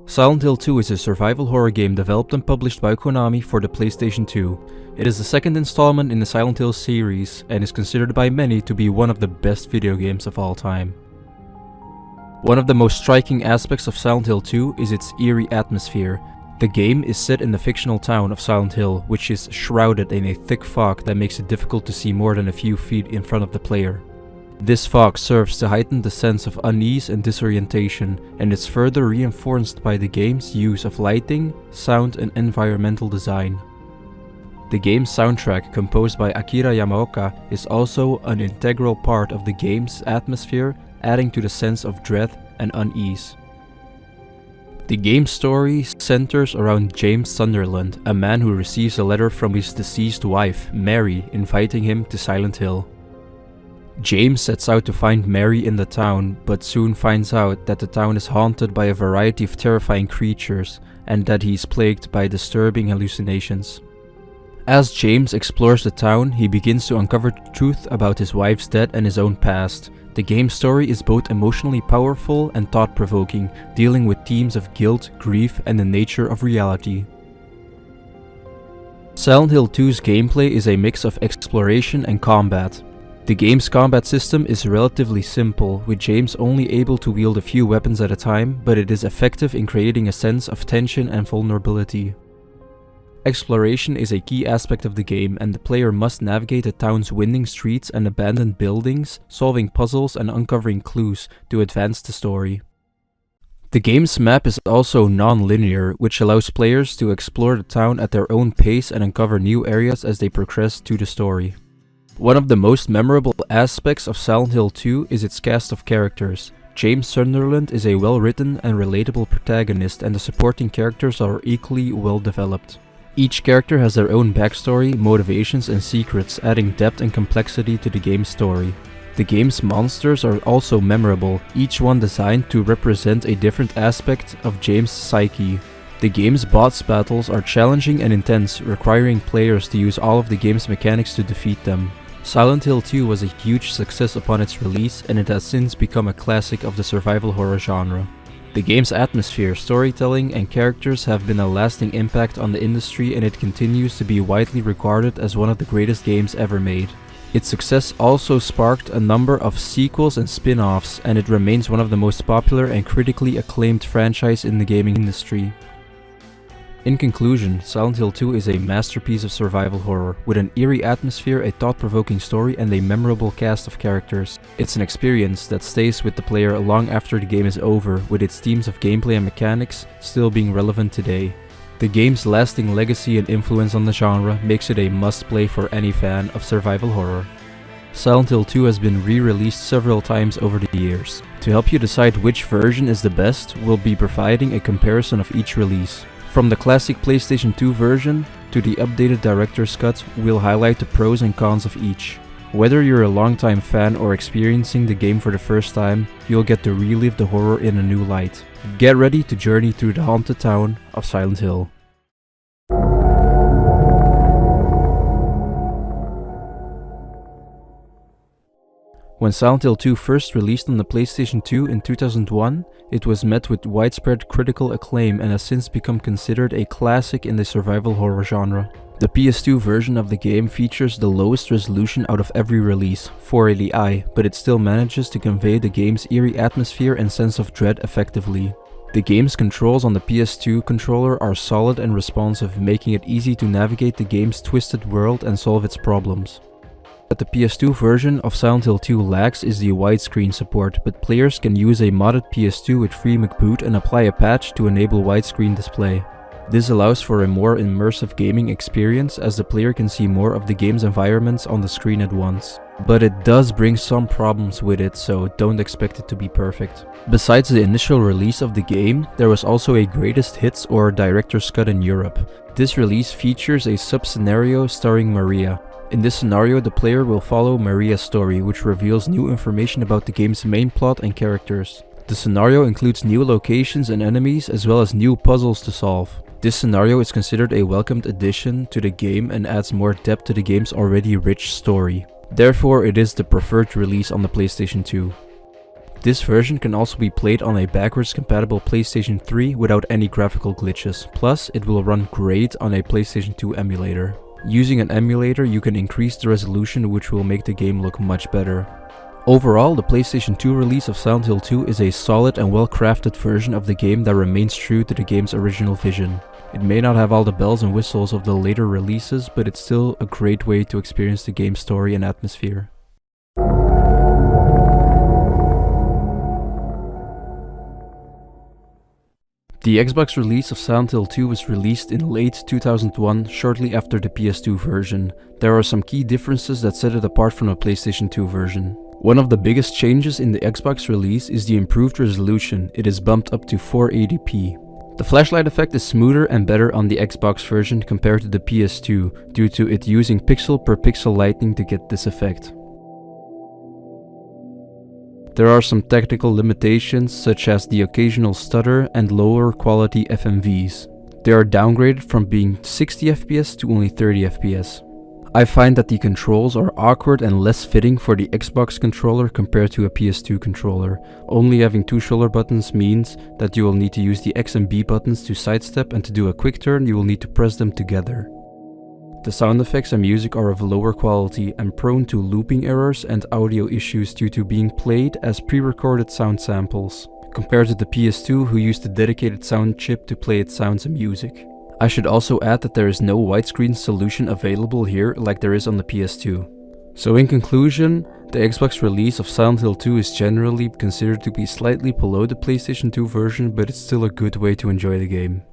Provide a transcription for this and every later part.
Silent Hill 2 is a survival horror game developed and published by Konami for the PlayStation 2. It is the second installment in the Silent Hill series and is considered by many to be one of the best video games of all time. One of the most striking aspects of Silent Hill 2 is its eerie atmosphere. The game is set in the fictional town of Silent Hill, which is shrouded in a thick fog that makes it difficult to see more than a few feet in front of the player. This fog serves to heighten the sense of unease and disorientation, and is further reinforced by the game's use of lighting, sound, and environmental design. The game's soundtrack, composed by Akira Yamaoka, is also an integral part of the game's atmosphere, adding to the sense of dread and unease. The game's story centers around James Sunderland, a man who receives a letter from his deceased wife, Mary, inviting him to Silent Hill. James sets out to find Mary in the town, but soon finds out that the town is haunted by a variety of terrifying creatures, and that he is plagued by disturbing hallucinations. As James explores the town, he begins to uncover the truth about his wife's death and his own past. The game's story is both emotionally powerful and thought-provoking, dealing with themes of guilt, grief, and the nature of reality. Silent Hill 2's gameplay is a mix of exploration and combat. The game's combat system is relatively simple, with James only able to wield a few weapons at a time, but it is effective in creating a sense of tension and vulnerability. Exploration is a key aspect of the game, and the player must navigate the town's winding streets and abandoned buildings, solving puzzles and uncovering clues to advance the story. The game's map is also non-linear, which allows players to explore the town at their own pace and uncover new areas as they progress through the story. One of the most memorable aspects of Silent Hill 2 is its cast of characters. James Sunderland is a well-written and relatable protagonist, and the supporting characters are equally well-developed. Each character has their own backstory, motivations, and secrets, adding depth and complexity to the game's story. The game's monsters are also memorable, each one designed to represent a different aspect of James' psyche. The game's boss battles are challenging and intense, requiring players to use all of the game's mechanics to defeat them. Silent Hill 2 was a huge success upon its release, and it has since become a classic of the survival horror genre. The game's atmosphere, storytelling, and characters have been a lasting impact on the industry, and it continues to be widely regarded as one of the greatest games ever made. Its success also sparked a number of sequels and spin-offs, and it remains one of the most popular and critically acclaimed franchises in the gaming industry. In conclusion, Silent Hill 2 is a masterpiece of survival horror, with an eerie atmosphere, a thought-provoking story, and a memorable cast of characters. It's an experience that stays with the player long after the game is over, with its themes of gameplay and mechanics still being relevant today. The game's lasting legacy and influence on the genre makes it a must-play for any fan of survival horror. Silent Hill 2 has been re-released several times over the years. To help you decide which version is the best, we'll be providing a comparison of each release. From the classic PlayStation 2 version to the updated Director's Cut, we'll highlight the pros and cons of each. Whether you're a longtime fan or experiencing the game for the first time, you'll get to relive the horror in a new light. Get ready to journey through the haunted town of Silent Hill. When Silent Hill 2 first released on the PlayStation 2 in 2001, it was met with widespread critical acclaim and has since become considered a classic in the survival horror genre. The PS2 version of the game features the lowest resolution out of every release, 480i, but it still manages to convey the game's eerie atmosphere and sense of dread effectively. The game's controls on the PS2 controller are solid and responsive, making it easy to navigate the game's twisted world and solve its problems. What the PS2 version of Silent Hill 2 lacks is the widescreen support, but players can use a modded PS2 with FreeMcBoot and apply a patch to enable widescreen display. This allows for a more immersive gaming experience, as the player can see more of the game's environments on the screen at once. But it does bring some problems with it, so don't expect it to be perfect. Besides the initial release of the game, there was also a greatest hits or director's cut in Europe. This release features a sub-scenario starring Maria. In this scenario, the player will follow Maria's story, which reveals new information about the game's main plot and characters. The scenario includes new locations and enemies, as well as new puzzles to solve. This scenario is considered a welcomed addition to the game and adds more depth to the game's already rich story. Therefore, it is the preferred release on the PlayStation 2. This version can also be played on a backwards compatible PlayStation 3 without any graphical glitches, plus it will run great on a PlayStation 2 emulator. Using an emulator, you can increase the resolution, which will make the game look much better. Overall, the PlayStation 2 release of Silent Hill 2 is a solid and well-crafted version of the game that remains true to the game's original vision. It may not have all the bells and whistles of the later releases, but it's still a great way to experience the game's story and atmosphere. The Xbox release of Silent Hill 2 was released in late 2001, shortly after the PS2 version. There are some key differences that set it apart from the PlayStation 2 version. One of the biggest changes in the Xbox release is the improved resolution. It is bumped up to 480p. The flashlight effect is smoother and better on the Xbox version compared to the PS2, due to it using pixel per pixel lighting to get this effect. There are some technical limitations, such as the occasional stutter and lower quality FMVs. They are downgraded from being 60 FPS to only 30 FPS. I find that the controls are awkward and less fitting for the Xbox controller compared to a PS2 controller. Only having two shoulder buttons means that you will need to use the X and B buttons to sidestep, and to do a quick turn you will need to press them together. The sound effects and music are of lower quality and prone to looping errors and audio issues due to being played as pre-recorded sound samples, compared to the PS2, who used a dedicated sound chip to play its sounds and music. I should also add that there is no widescreen solution available here like there is on the PS2. So in conclusion, the Xbox release of Silent Hill 2 is generally considered to be slightly below the PlayStation 2 version, but it's still a good way to enjoy the game.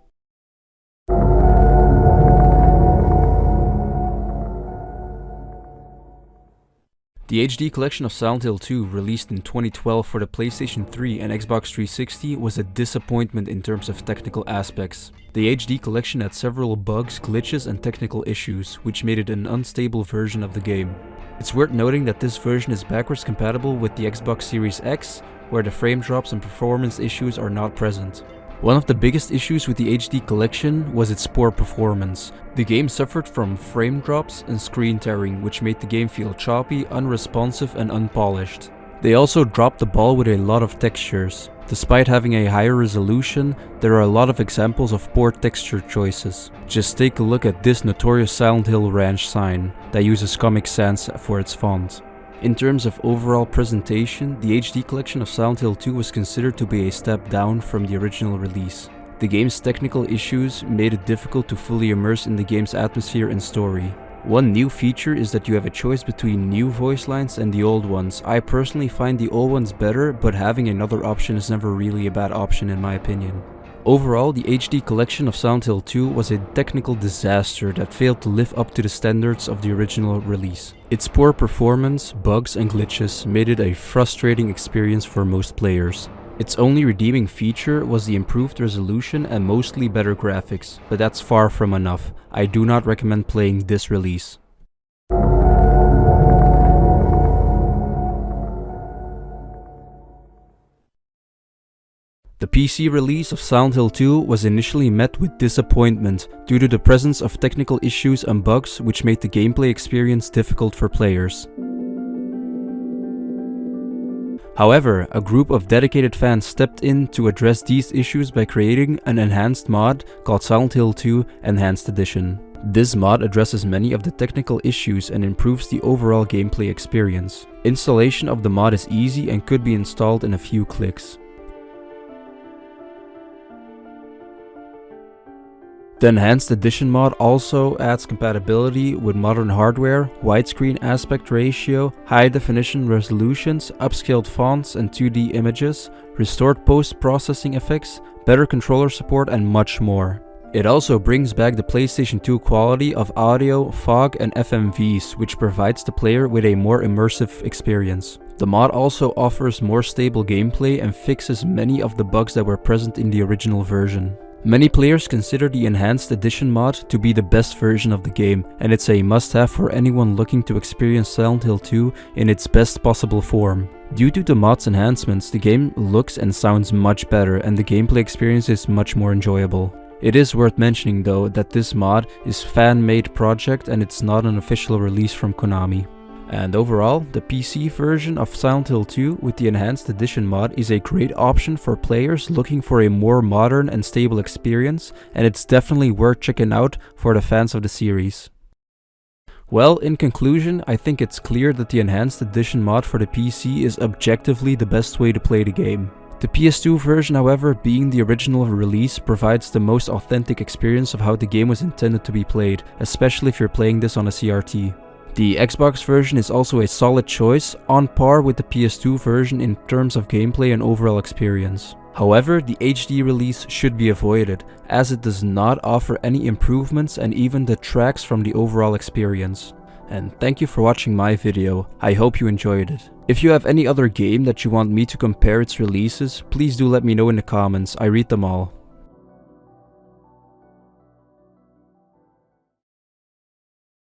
The HD collection of Silent Hill 2, released in 2012 for the PlayStation 3 and Xbox 360, was a disappointment in terms of technical aspects. The HD collection had several bugs, glitches and technical issues, which made it an unstable version of the game. It's worth noting that this version is backwards compatible with the Xbox Series X, where the frame drops and performance issues are not present. One of the biggest issues with the HD collection was its poor performance. The game suffered from frame drops and screen tearing, which made the game feel choppy, unresponsive and unpolished. They also dropped the ball with a lot of textures. Despite having a higher resolution, there are a lot of examples of poor texture choices. Just take a look at this notorious Silent Hill Ranch sign that uses Comic Sans for its font. In terms of overall presentation, the HD collection of Silent Hill 2 was considered to be a step down from the original release. The game's technical issues made it difficult to fully immerse in the game's atmosphere and story. One new feature is that you have a choice between new voice lines and the old ones. I personally find the old ones better, but having another option is never really a bad option in my opinion. Overall, the HD collection of Silent Hill 2 was a technical disaster that failed to live up to the standards of the original release. Its poor performance, bugs and glitches made it a frustrating experience for most players. Its only redeeming feature was the improved resolution and mostly better graphics, but that's far from enough. I do not recommend playing this release. The PC release of Silent Hill 2 was initially met with disappointment due to the presence of technical issues and bugs which made the gameplay experience difficult for players. However, a group of dedicated fans stepped in to address these issues by creating an enhanced mod called Silent Hill 2 Enhanced Edition. This mod addresses many of the technical issues and improves the overall gameplay experience. Installation of the mod is easy and could be installed in a few clicks. The Enhanced Edition mod also adds compatibility with modern hardware, widescreen aspect ratio, high definition resolutions, upscaled fonts and 2D images, restored post-processing effects, better controller support and much more. It also brings back the PlayStation 2 quality of audio, fog and FMVs, which provides the player with a more immersive experience. The mod also offers more stable gameplay and fixes many of the bugs that were present in the original version. Many players consider the Enhanced Edition mod to be the best version of the game, and it's a must-have for anyone looking to experience Silent Hill 2 in its best possible form. Due to the mod's enhancements, the game looks and sounds much better and the gameplay experience is much more enjoyable. It is worth mentioning though that this mod is a fan-made project and it's not an official release from Konami. And overall, the PC version of Silent Hill 2 with the Enhanced Edition mod is a great option for players looking for a more modern and stable experience, and it's definitely worth checking out for the fans of the series. Well, in conclusion, I think it's clear that the Enhanced Edition mod for the PC is objectively the best way to play the game. The PS2 version, however, being the original release, provides the most authentic experience of how the game was intended to be played, especially if you're playing this on a CRT. The Xbox version is also a solid choice, on par with the PS2 version in terms of gameplay and overall experience. However, the HD release should be avoided, as it does not offer any improvements and even detracts from the overall experience. And thank you for watching my video, I hope you enjoyed it. If you have any other game that you want me to compare its releases, please do let me know in the comments, I read them all.